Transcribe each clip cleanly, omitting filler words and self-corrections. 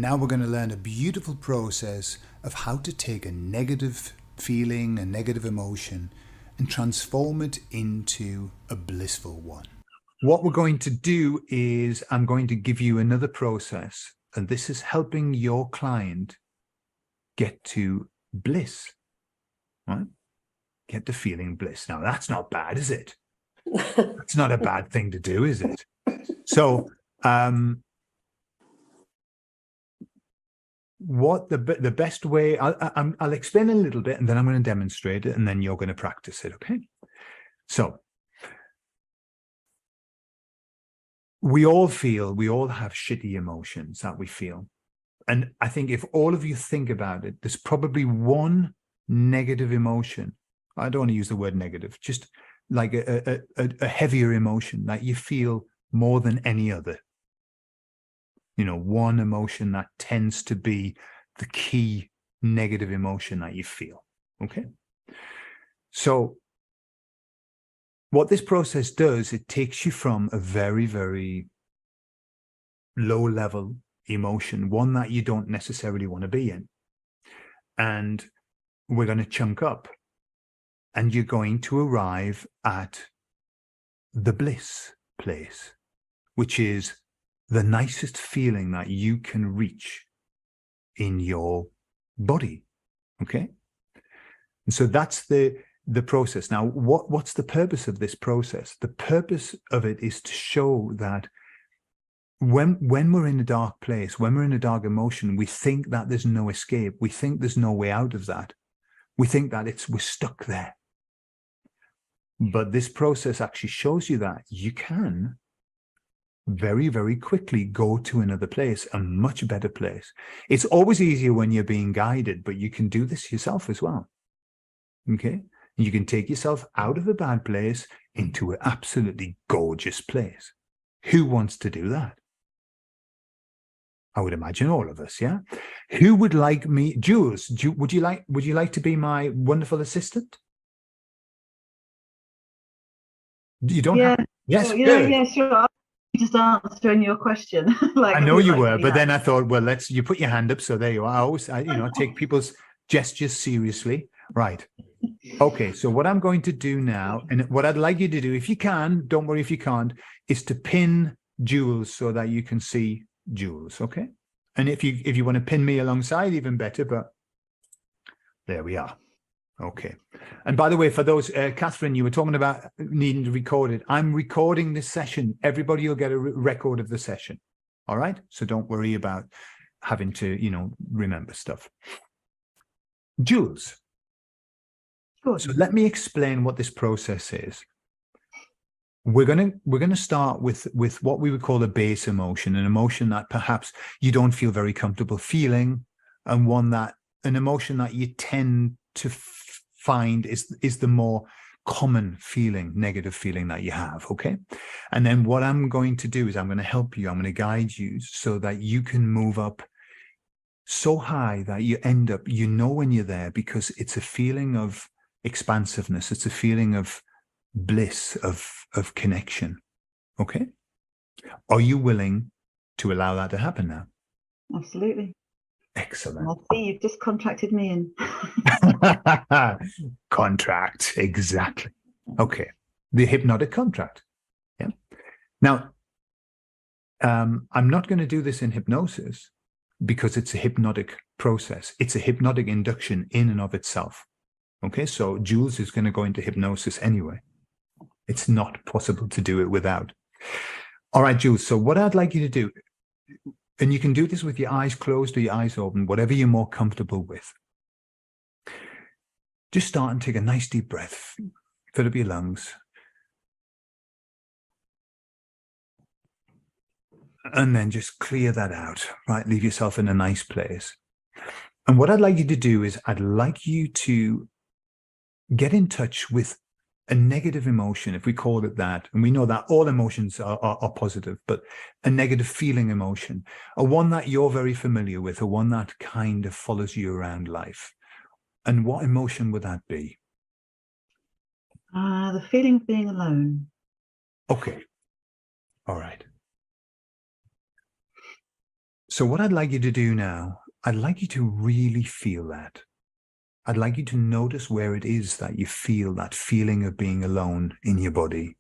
now we're going to learn a beautiful process of how to take a negative feeling, a negative emotion, and transform it into a blissful one. What we're going to do is I'm going to give you another process, and this is helping your client get to bliss, right? Get to feeling bliss. Now, that's not bad, is it? It's not a bad thing to do, is it? So, what the best way, I'll explain a little bit, and then I'm going to demonstrate it, and then you're going to practice it, okay? So, we all have shitty emotions that we feel. And I think if all of you think about it, there's probably one negative emotion. I don't want to use the word negative, just like a heavier emotion that you feel more than any other. You know, one emotion that tends to be the key negative emotion that you feel. Okay. So what this process does, it takes you from a very, very low level emotion, one that you don't necessarily want to be in. And we're going to chunk up, and you're going to arrive at the bliss place, which is the nicest feeling that you can reach in your body. Okay. And so that's the process. Now, what's the purpose of this process? The purpose of it is to show that when we're in a dark place, when we're in a dark emotion, we think that there's no escape. We think there's no way out of that. We think that we're stuck there. But this process actually shows you that you can very, very quickly go to another place, a much better place. It's always easier when you're being guided, but you can do this yourself as well. Okay? You can take yourself out of a bad place into an absolutely gorgeous place. Who wants to do that? I would imagine all of us, yeah? Who would like me? Jules, would you like to be my wonderful assistant? You don't have. Yes, sure. good. Yeah, sure. I'm just answering your question. I know you were, but then I thought, well, you put your hand up, so there you are. I always, take people's gestures seriously. Right. Okay, so what I'm going to do now, and what I'd like you to do, if you can, don't worry if you can't, is to pin Jules so that you can see Jules, okay? And if you want to pin me alongside, even better, but there we are. Okay. And by the way, for those, Catherine, you were talking about needing to record it. I'm recording this session. Everybody will get a record of the session. All right? So don't worry about having to, remember stuff. Jules. Good. So let me explain what this process is. We're gonna start with what we would call a base emotion, an emotion that perhaps you don't feel very comfortable feeling, and an emotion that you tend to find is the more common feeling, negative feeling that you have, okay? And then what I'm going to do is I'm going to help you, I'm going to guide you so that you can move up so high that you end up, when you're there, because it's a feeling of expansiveness, it's a feeling of bliss, of connection, okay? Are you willing to allow that to happen now? Absolutely. Excellent. I see you've just contracted me in. Contract, exactly. Okay, the hypnotic contract. Yeah. Now, I'm not going to do this in hypnosis because it's a hypnotic process. It's a hypnotic induction in and of itself. Okay, so Jules is going to go into hypnosis anyway. It's not possible to do it without. All right, Jules, so what I'd like you to do, and you can do this with your eyes closed or your eyes open, whatever you're more comfortable with. Just start and take a nice deep breath. Fill up your lungs. And then just clear that out, right? Leave yourself in a nice place. And what I'd like you to do is I'd like you to get in touch with a negative emotion, if we call it that. And we know that all emotions are positive, but a negative feeling emotion, a one that you're very familiar with, a one that kind of follows you around life. And what emotion would that be? The feeling of being alone. Okay. All right. So what I'd like you to do now, I'd like you to really feel that. I'd like you to notice where it is that you feel that feeling of being alone in your body.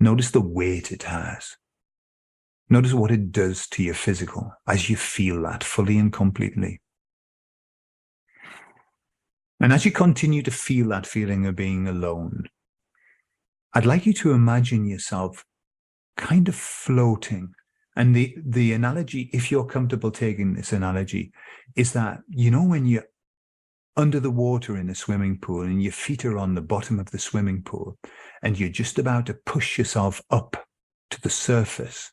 Notice the weight it has. Notice what it does to your physical as you feel that fully and completely. And as you continue to feel that feeling of being alone, I'd like you to imagine yourself kind of floating. And the analogy, if you're comfortable taking this analogy, is that, you know, when you're under the water in a swimming pool and your feet are on the bottom of the swimming pool and you're just about to push yourself up to the surface.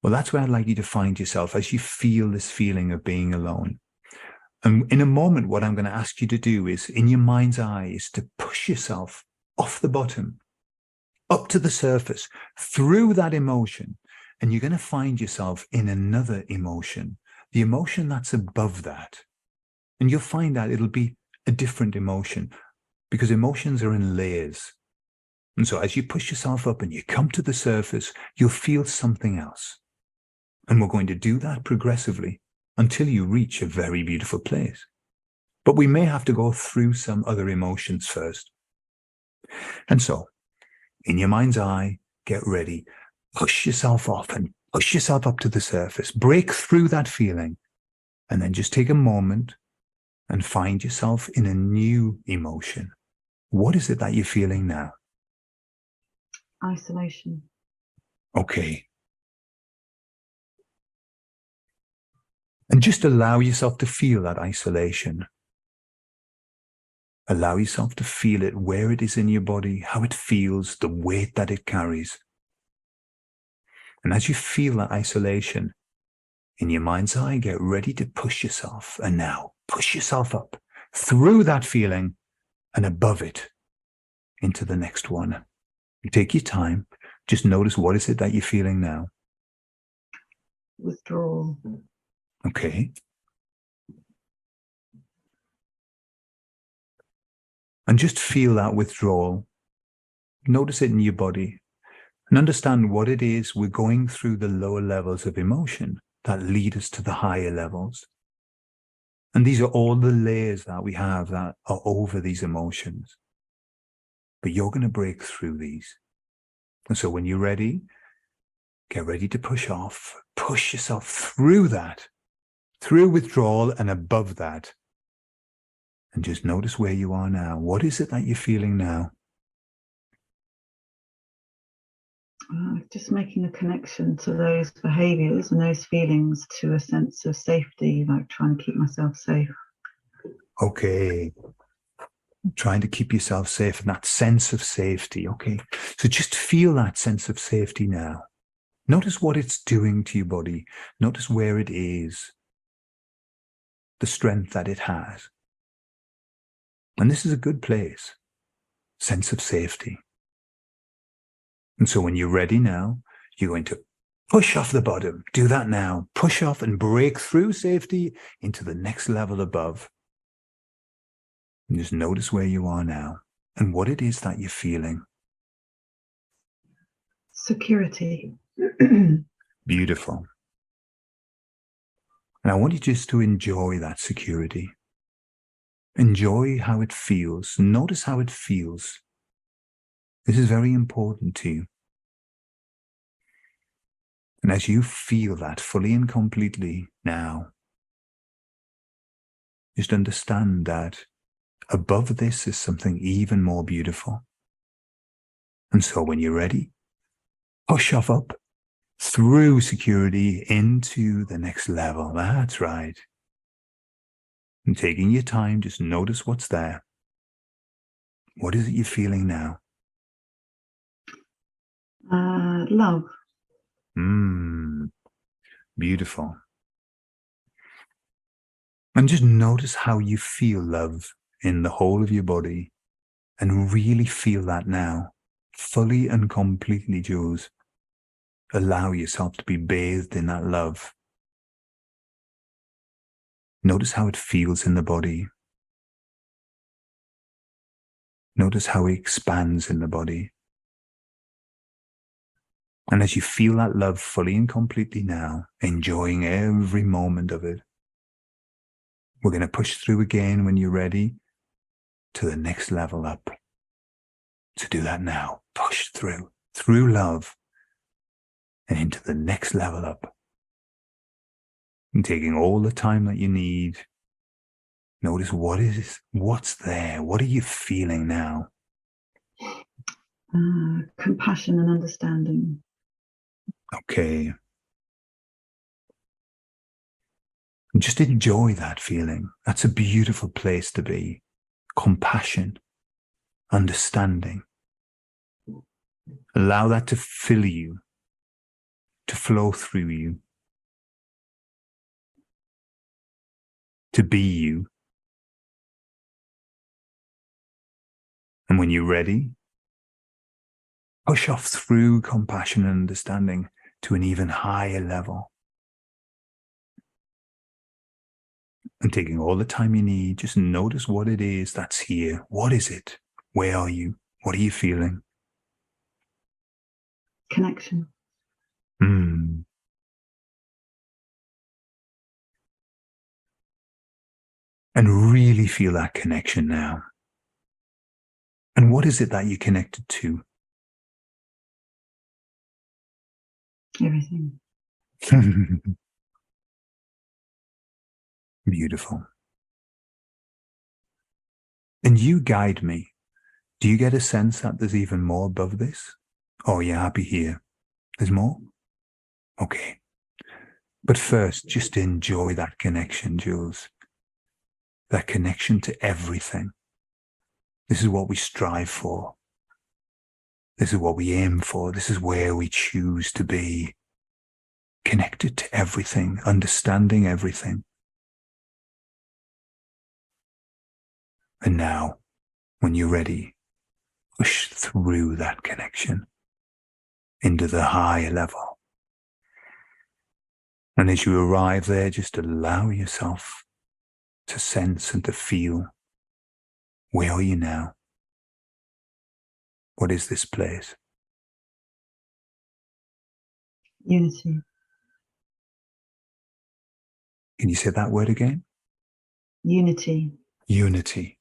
Well, that's where I'd like you to find yourself as you feel this feeling of being alone. And in a moment, what I'm going to ask you to do is, in your mind's eye, is to push yourself off the bottom, up to the surface, through that emotion. And you're going to find yourself in another emotion, the emotion that's above that. And you'll find that it'll be a different emotion, because emotions are in layers. And so as you push yourself up and you come to the surface, you'll feel something else. And we're going to do that progressively until you reach a very beautiful place. But we may have to go through some other emotions first. And so, in your mind's eye, get ready. Push yourself off and push yourself up to the surface. Break through that feeling. And then just take a moment and find yourself in a new emotion. What is it that you're feeling now? Isolation. Okay. And just allow yourself to feel that isolation. Allow yourself to feel it, where it is in your body, how it feels, the weight that it carries. And as you feel that isolation, in your mind's eye, get ready to push yourself. And now, push yourself up through that feeling and above it into the next one. You take your time. Just notice, what is it that you're feeling now? Withdrawal. Okay. And just feel that withdrawal. Notice it in your body and understand what it is. We're going through the lower levels of emotion that lead us to the higher levels. And these are all the layers that we have that are over these emotions. But you're going to break through these. And so when you're ready, get ready to push off. Push yourself through that, through withdrawal and above that. And just notice where you are now. What is it that you're feeling now? Just making a connection to those behaviours and those feelings to a sense of safety, like trying to keep myself safe. Okay. Trying to keep yourself safe and that sense of safety. Okay. So just feel that sense of safety now. Notice what it's doing to your body. Notice where it is, the strength that it has. And this is a good place. Sense of safety. And so when you're ready now, you're going to push off the bottom. Do that now. Push off and break through safety into the next level above. And just notice where you are now and what it is that you're feeling. Security. Beautiful. And I want you just to enjoy that security. Enjoy how it feels. Notice how it feels. This is very important to you. And as you feel that fully and completely now, just understand that above this is something even more beautiful. And so when you're ready, push off up through security into the next level. That's right. And taking your time, just notice what's there. What is it you're feeling now? Love. Beautiful. And just notice how you feel love in the whole of your body, and really feel that now, fully and completely, Jules. Allow yourself to be bathed in that love. Notice how it feels in the body. Notice how it expands in the body. And as you feel that love fully and completely now, enjoying every moment of it, we're going to push through again when you're ready to the next level up. To do that now, push through love, and into the next level up. And taking all the time that you need, notice what's there, what are you feeling now? Compassion and understanding. Okay. And just enjoy that feeling. That's a beautiful place to be. Compassion, understanding. Allow that to fill you, to flow through you, to be you. And when you're ready, push off through compassion and understanding to an even higher level. And taking all the time you need, just notice what it is that's here. What is it? Where are you? What are you feeling? Connection. And really feel that connection now. And what is it that you're connected to? Everything. Beautiful. And you guide me. Do you get a sense that there's even more above this? Oh, you're happy here. There's more? Okay. But first, just enjoy that connection, Jules. That connection to everything. This is what we strive for. This is what we aim for. This is where we choose to be. Connected to everything, understanding everything. And now, when you're ready, push through that connection into the higher level. And as you arrive there, just allow yourself to sense and to feel, where are you now? What is this place? Unity. Can you say that word again? Unity. Unity.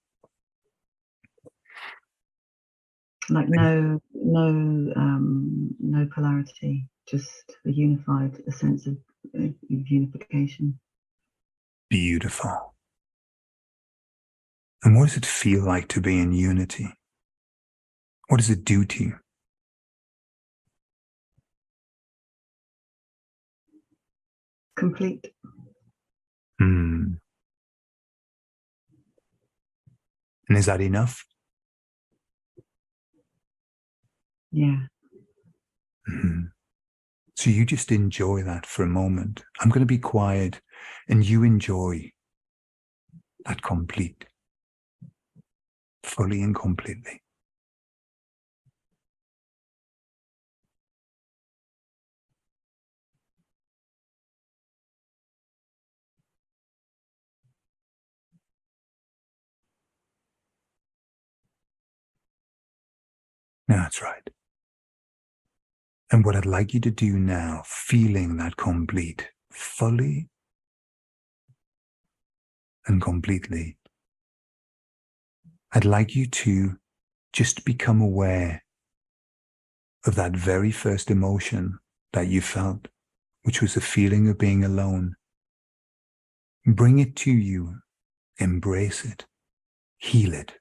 Like no polarity, just a sense of unification. Beautiful. And what does it feel like to be in unity? What does it do to you? Complete. And is that enough? Yeah. So you just enjoy that for a moment. I'm going to be quiet and you enjoy that complete, fully and completely. That's right. And what I'd like you to do now, feeling that complete, fully and completely, I'd like you to just become aware of that very first emotion that you felt, which was the feeling of being alone. Bring it to you, embrace it, heal it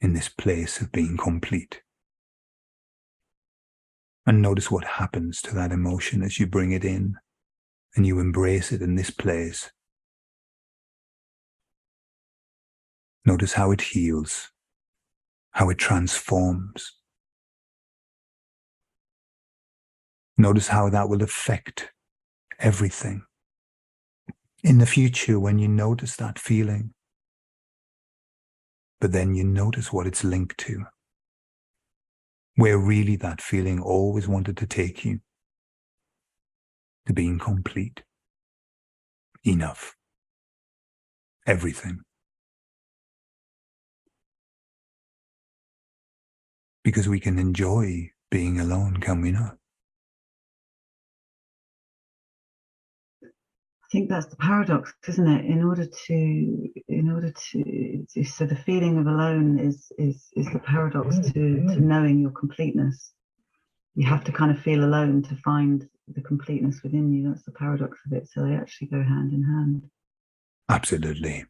in this place of being complete. And notice what happens to that emotion as you bring it in and you embrace it in this place. Notice how it heals, how it transforms. Notice how that will affect everything. In the future, when you notice that feeling, but then you notice what it's linked to, where really that feeling always wanted to take you, to being complete, enough, everything. Because we can enjoy being alone, can we not? I think that's the paradox, isn't it? So the feeling of alone is the paradox to knowing your completeness. You have to kind of feel alone to find the completeness within you. That's the paradox of it. So they actually go hand in hand. Absolutely.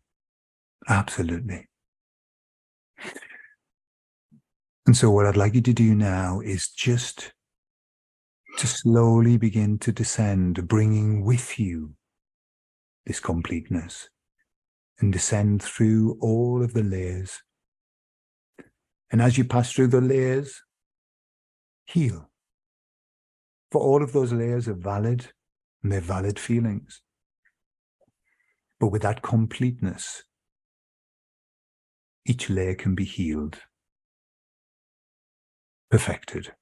Absolutely. And so what I'd like you to do now is just to slowly begin to descend, bringing with you this completeness, and descend through all of the layers. And as you pass through the layers, heal. For all of those layers are valid, and they're valid feelings. But with that completeness, each layer can be healed, perfected,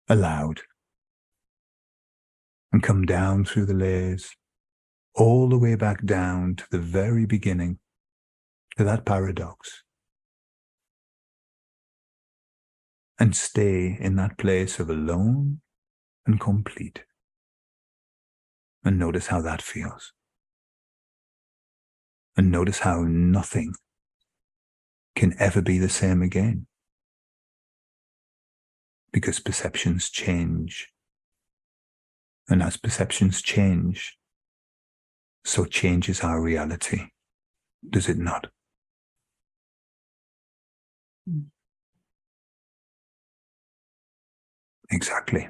allowed, and come down through the layers, all the way back down to the very beginning, to that paradox. And stay in that place of alone and complete. And notice how that feels. And notice how nothing can ever be the same again. Because perceptions change. And as perceptions change, so changes our reality. Does it not? Exactly.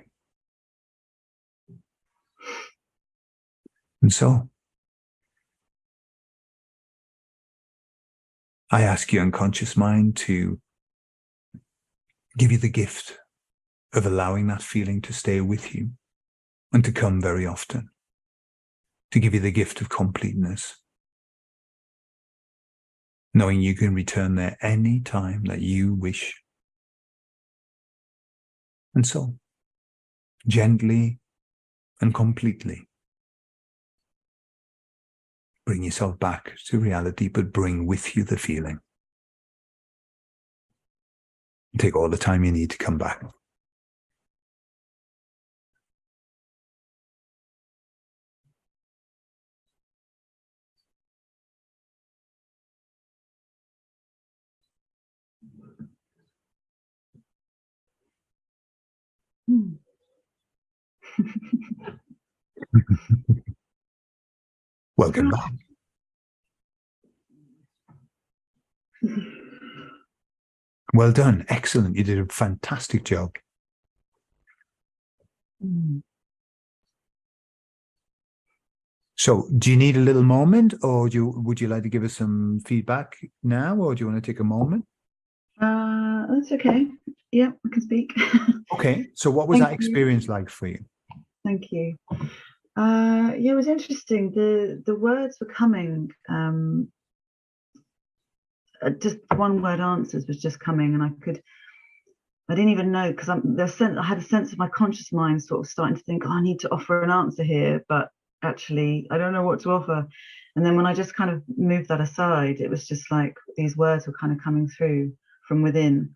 And so, I ask your unconscious mind to give you the gift of allowing that feeling to stay with you and to come very often, to give you the gift of completeness, knowing you can return there any time that you wish. And so, gently and completely, bring yourself back to reality, but bring with you the feeling. Take all the time you need to come back. Welcome back. Well done. Excellent. You did a fantastic job. So do you need a little moment, or would you like to give us some feedback now, or do you want to take a moment? That's okay. Yeah, I can speak. Okay. So what was that experience like for you? Thank you. Yeah, it was interesting. The words were coming. Just one word answers was just coming, and I didn't even know, because I had a sense of my conscious mind sort of starting to think, oh, I need to offer an answer here, but actually I don't know what to offer. And then when I just kind of moved that aside, it was just like these words were kind of coming through from within.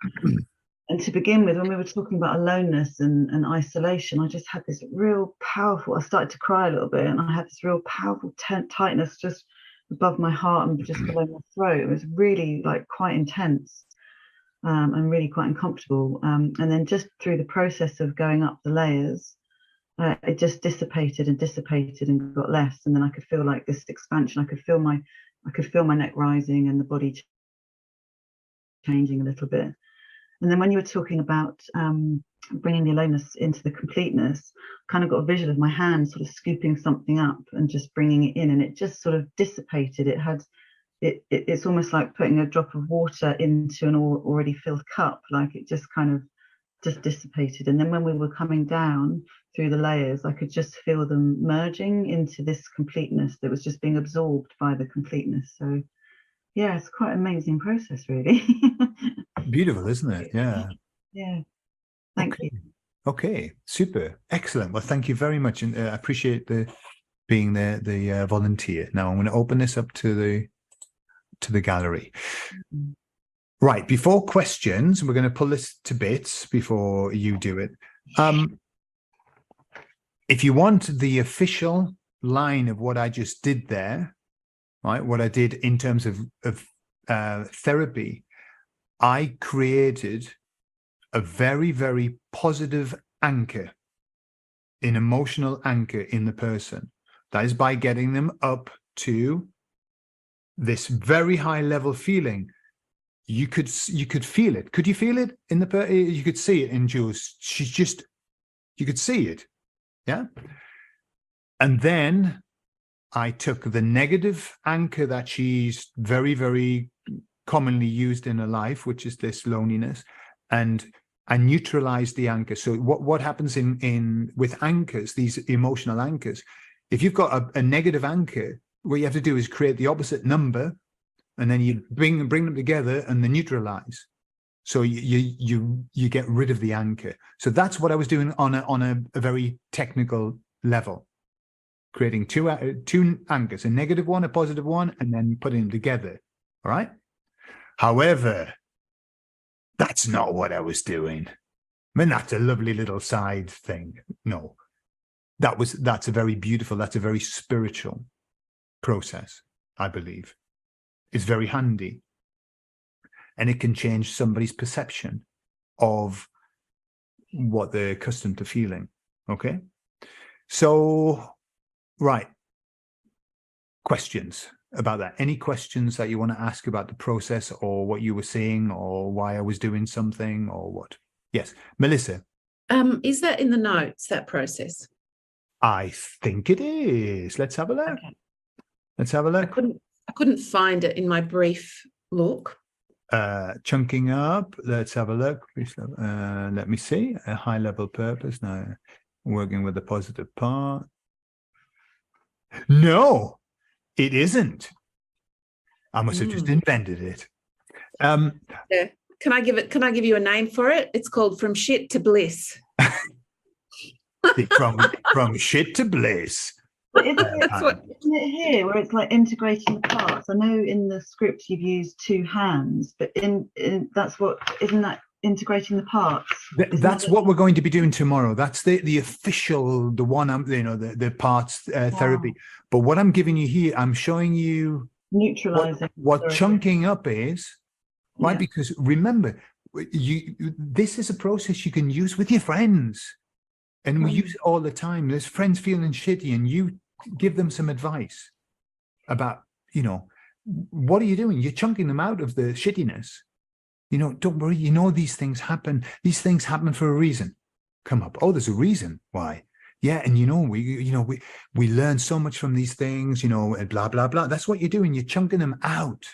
And to begin with, when we were talking about aloneness and isolation, I just had this real powerful, I started to cry a little bit, and I had this real powerful tightness just above my heart and just below my throat. It was really like quite intense. And really quite uncomfortable. And then just through the process of going up the layers, it just dissipated and got less. And then I could feel like this expansion. I could feel my neck rising and the body changing a little bit. And then when you were talking about bringing the aloneness into the completeness, I kind of got a visual of my hand sort of scooping something up and just bringing it in, and it just sort of dissipated. It's almost like putting a drop of water into an already filled cup, like it just kind of just dissipated. And then when we were coming down through the layers, I could just feel them merging into this completeness that was just being absorbed by the completeness. So yeah, it's quite an amazing process, really. Beautiful, isn't it? Yeah. Yeah. Thank you. Okay, super. Excellent. Well, thank you very much. And I appreciate being the volunteer. Now I'm going to open this up to the gallery. Right. Before questions, we're going to pull this to bits before you do it. If you want the official line of what I just did there, right, what I did in terms of therapy, I created a very, very positive anchor, an emotional anchor in the person. That is by getting them up to this very high level feeling. You could feel it. Could you feel it in the person? You could see it in Jules. You could see it. Yeah. And then I took the negative anchor that she's very, very commonly used in her life, which is this loneliness, and I neutralized the anchor. So what happens with anchors, these emotional anchors, if you've got a negative anchor, what you have to do is create the opposite number, and then you bring them together and they neutralize. So you get rid of the anchor. So that's what I was doing on a very technical level, creating two anchors, a negative one, a positive one, and then putting them together. All right. However, that's not what I was doing. I mean, that's a lovely little side thing. No, that's a very beautiful, that's a very spiritual process, I believe. It's very handy. And it can change somebody's perception of what they're accustomed to feeling. Okay. So, right. Questions about that? Any questions that you want to ask about the process or what you were seeing or why I was doing something or what? Yes. Melissa. Is that in the notes, that process? I think it is. Let's have a look. Okay. Let's have a look. I couldn't find it in my brief look. Chunking up. Let's have a look. Let me see. A high level purpose. Now, working with the positive part. No, it isn't. I must have just invented it. Yeah. Can I give you a name for it? It's called From Shit to Bliss. From shit to bliss. But isn't it here where it's like integrating the parts? I know in the script you've used two hands, but in isn't that integrating the parts? That's what we're going to be doing tomorrow. That's the official, the one, the parts therapy. But what I'm giving you here, I'm showing you neutralizing what chunking up is, right? Yeah. Because remember, this is a process you can use with your friends. And we use it all the time. There's friends feeling shitty and you give them some advice about, what are you doing? You're chunking them out of the shittiness. Don't worry. These things happen. These things happen for a reason. Come up. Oh, there's a reason why. Yeah. And, we learn so much from these things, and blah, blah, blah. That's what you're doing. You're chunking them out.